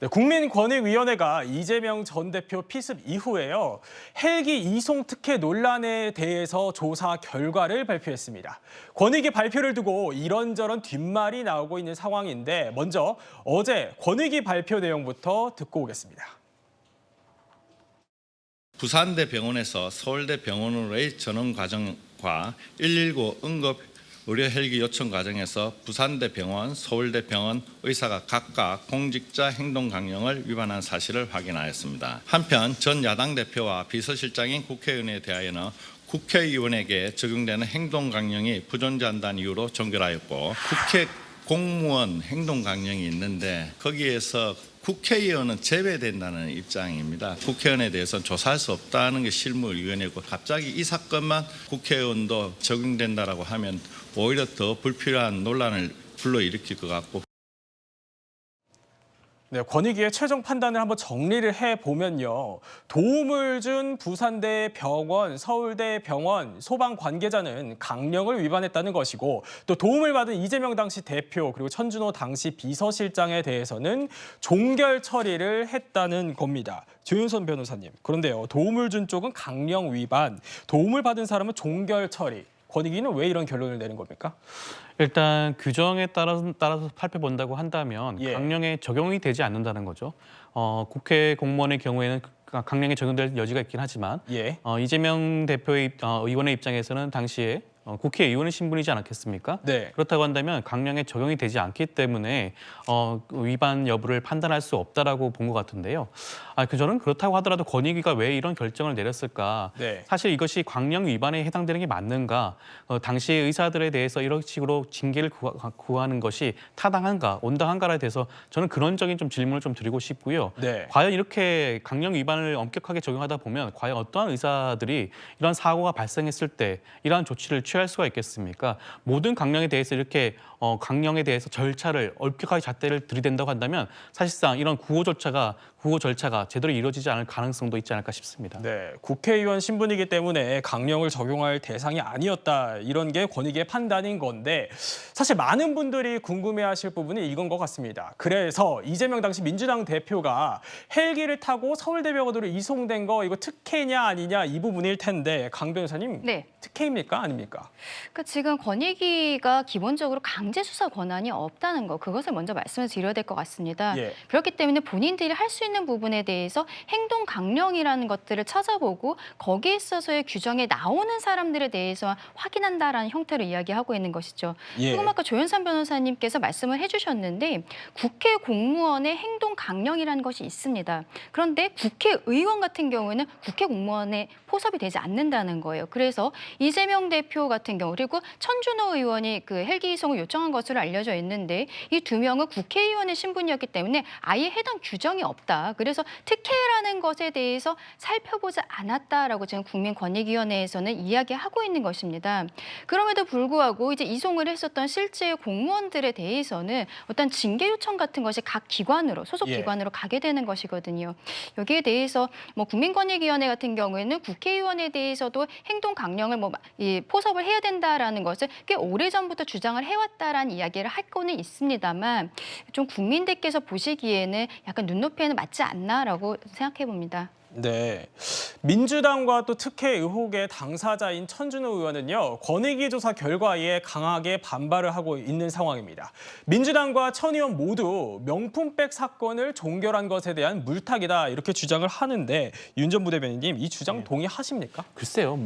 네, 국민권익위원회가 이재명 전 대표 피습 이후에요. 헬기 이송 특혜 논란에 대해서 조사 결과를 발표했습니다. 권익위 발표를 두고 이런저런 뒷말이 나오고 있는 상황인데 먼저 어제 권익위 발표 내용부터 듣고 오겠습니다. 부산대 병원에서 서울대 병원으로의 전원 과정과 119 응급 의료 헬기 요청 과정에서 부산대 병원, 서울대 병원 의사가 각각 공직자 행동 강령을 위반한 사실을 확인하였습니다. 한편 전 야당 대표와 비서실장인 국회의원에 대하여는 국회의원에게 적용되는 행동 강령이 부존재한다는 이유로 종결하였고 국회 공무원 행동 강령이 있는데 거기에서 국회의원은 제외된다는 입장입니다. 국회의원에 대해서는 조사할 수 없다는 게 실무위원회고 갑자기 이 사건만 국회의원도 적용된다라고 하면 오히려 더 불필요한 논란을 불러일으킬 것 같고. 네, 권익위의 최종 판단을 한번 정리를 해보면요. 도움을 준 부산대 병원, 서울대 병원, 소방 관계자는 강령을 위반했다는 것이고 또 도움을 받은 이재명 당시 대표 그리고 천준호 당시 비서실장에 대해서는 종결 처리를 했다는 겁니다. 조윤선 변호사님, 그런데요. 도움을 준 쪽은 강령 위반, 도움을 받은 사람은 종결 처리. 권익위는 왜 이런 결론을 내는 겁니까? 일단 규정에 따라서 살펴본다고 한다면 강령에 적용이 되지 않는다는 거죠. 국회 공무원의 경우에는 강령에 적용될 여지가 있긴 하지만 이재명 대표의 의원의 입장에서는 당시에 국회의원의 신분이지 않았겠습니까? 네. 그렇다고 한다면 강령에 적용이 되지 않기 때문에 위반 여부를 판단할 수 없다라고 본 것 같은데요. 저는 그렇다고 하더라도 권익위가 왜 이런 결정을 내렸을까? 네. 사실 이것이 강령 위반에 해당되는 게 맞는가? 당시 의사들에 대해서 이런 식으로 징계를 구하는 것이 타당한가, 온당한가에 대해서 저는 근원적인 좀 질문을 좀 드리고 싶고요. 네. 과연 이렇게 강령 위반을 엄격하게 적용하다 보면 과연 어떠한 의사들이 이런 사고가 발생했을 때 이러한 조치를 취할 수가 있겠습니까? 모든 강령에 대해서 이렇게 강령에 대해서 절차를 엄격하게 잣대를 들이댄다고 한다면 사실상 이런 구호 절차가 제대로 이루어지지 않을 가능성도 있지 않을까 싶습니다. 네, 국회의원 신분이기 때문에 강령을 적용할 대상이 아니었다. 이런 게 권익위의 판단인 건데 사실 많은 분들이 궁금해하실 부분이 이건 것 같습니다. 그래서 이재명 당시 민주당 대표가 헬기를 타고 서울대병원으로 이송된 거 이거 특혜냐 아니냐 이 부분일 텐데 강 변호사님 네. 특혜입니까 아닙니까? 그러니까 지금 권익위가 기본적으로 강제 수사 권한이 없다는 거 그것을 먼저 말씀을 드려야 될 것 같습니다. 그렇기 때문에 본인들이 할 수 있는 부분에 대해서 행동 강령이라는 것들을 찾아보고 거기에 있어서의 규정에 나오는 사람들에 대해서 확인한다라는 형태로 이야기하고 있는 것이죠. 조금 아까 조윤선 변호사님께서 말씀을 해주셨는데 국회 공무원의 행동 강령이라는 것이 있습니다. 그런데 국회의원 같은 경우에는 국회 공무원에 포섭이 되지 않는다는 거예요. 그래서 이재명 대표 같은 경우 그리고 천준호 의원이 그 헬기 이송을 요청한 것으로 알려져 있는데 이 두 명은 국회의원의 신분이었기 때문에 아예 해당 규정이 없다. 그래서 특혜라는 것에 대해서 살펴보지 않았다라고 지금 국민권익위원회에서는 이야기하고 있는 것입니다. 그럼에도 불구하고 이제 이송을 했었던 실제 공무원들에 대해서는 어떤 징계 요청 같은 것이 각 기관으로 소속 기관으로 가게 되는 것이거든요. 여기에 대해서 뭐 국민권익위원회 같은 경우에는 국회의원에 대해서도 행동 강령을 포섭을 해야 된다라는 것을 꽤 오래전부터 주장을 해왔다라는 이야기를 하고는 있습니다만 좀 국민들께서 보시기에는 약간 눈높이에는 맞지 않나라고 생각해 봅니다. 네, 민주당과 또 특혜 의혹의 당사자인 천준호 의원은요. 권익위 조사 결과에 강하게 반발을 하고 있는 상황입니다. 민주당과 천 의원 모두 명품백 사건을 종결한 것에 대한 물타기다 이렇게 주장을 하는데 윤 전 부대변인님 이 주장 동의하십니까? 글쎄요.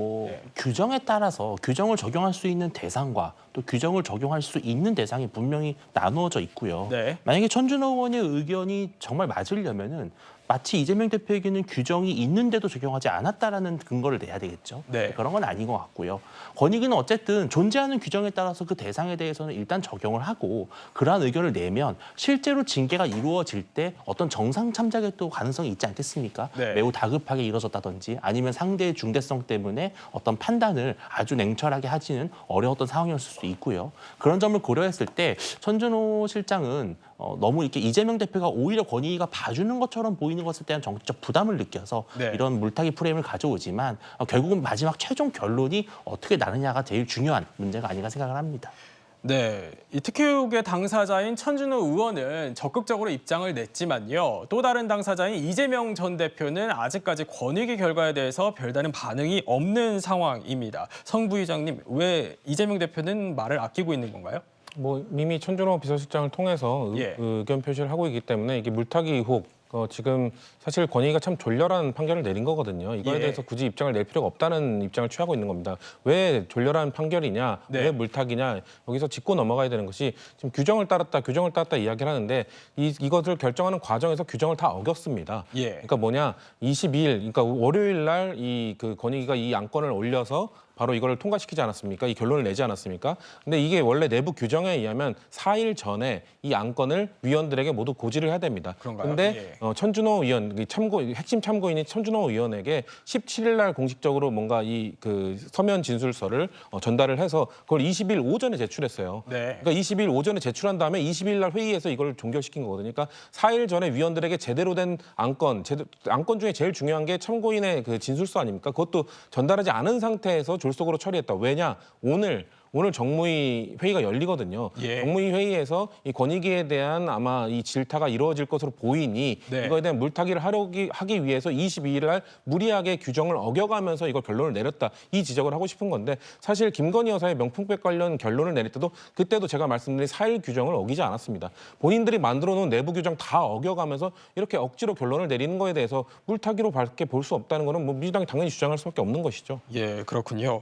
규정에 따라서 규정을 적용할 수 있는 대상과 또 규정을 적용할 수 있는 대상이 분명히 나누어져 있고요. 만약에 천준호 의원의 의견이 정말 맞으려면은 마치 이재명 대표에게는 규정이 있는데도 적용하지 않았다라는 근거를 내야 되겠죠. 그런 건 아닌 것 같고요. 권익위는 어쨌든 존재하는 규정에 따라서 그 대상에 대해서는 일단 적용을 하고 그러한 의견을 내면 실제로 징계가 이루어질 때 어떤 정상 참작의 또 가능성이 있지 않겠습니까? 매우 다급하게 이루어졌다든지 아니면 상대의 중대성 때문에 어떤 판단을 아주 냉철하게 하지는 어려웠던 상황이었을 수도 있고요. 그런 점을 고려했을 때 천준호 실장은 너무 이렇게 이재명 대표가 오히려 권익위가 봐주는 것처럼 보이는 것에 대한 정치적 부담을 느껴서 이런 물타기 프레임을 가져오지만 결국은 마지막 최종 결론이 어떻게 나느냐가 제일 중요한 문제가 아닌가 생각을 합니다. 네, 이 특혜 의혹의 당사자인 천준호 의원은 적극적으로 입장을 냈지만요. 또 다른 당사자인 이재명 전 대표는 아직까지 권익위 결과에 대해서 별다른 반응이 없는 상황입니다. 성 부의장님, 왜 이재명 대표는 말을 아끼고 있는 건가요? 뭐 이미 천준호 비서실장을 통해서 의견 표시를 하고 있기 때문에 이게 물타기 의혹 지금 사실 권익위가 참 졸렬한 판결을 내린 거거든요. 이거에 대해서 굳이 입장을 낼 필요가 없다는 입장을 취하고 있는 겁니다. 왜 졸렬한 판결이냐, 왜 물타기냐, 여기서 짚고 넘어가야 되는 것이 지금 규정을 따랐다 이야기를 하는데 이것을 결정하는 과정에서 규정을 다 어겼습니다. 그러니까 뭐냐, 22일, 그러니까 월요일 날 이 그 권익위가 이 안건을 올려서 바로 이걸 통과시키지 않았습니까? 이 결론을 내지 않았습니까? 근데 이게 원래 내부 규정에 의하면 4일 전에 이 안건을 위원들에게 모두 고지를 해야 됩니다. 그런가요? 근데 천준호 의원, 핵심 참고인인 천준호 의원에게 17일 날 공식적으로 뭔가 이 그 서면 진술서를 전달을 해서 그걸 20일 오전에 제출했어요. 그러니까 20일 오전에 제출한 다음에 20일 날 회의에서 이걸 종결시킨 거거든요. 그러니까 4일 전에 위원들에게 제대로 된 안건 중에 제일 중요한 게 참고인의 그 진술서 아닙니까? 그것도 전달하지 않은 상태에서 졸속으로 처리했다. 왜냐? 오늘 정무위 회의가 열리거든요. 정무위 회의에서 이 권익위에 대한 아마 이 질타가 이루어질 것으로 보이니 이거에 대한 물타기를 하기 위해서 22일 날 무리하게 규정을 어겨가면서 이걸 결론을 내렸다. 이 지적을 하고 싶은 건데 사실 김건희 여사의 명품백 관련 결론을 내릴 때도 그때도 제가 말씀드린 4일 규정을 어기지 않았습니다. 본인들이 만들어 놓은 내부 규정 다 어겨가면서 이렇게 억지로 결론을 내리는 거에 대해서 물타기로 밖에 볼 수 없다는 거는 뭐 민주당이 당연히 주장할 수밖에 없는 것이죠. 예, 그렇군요.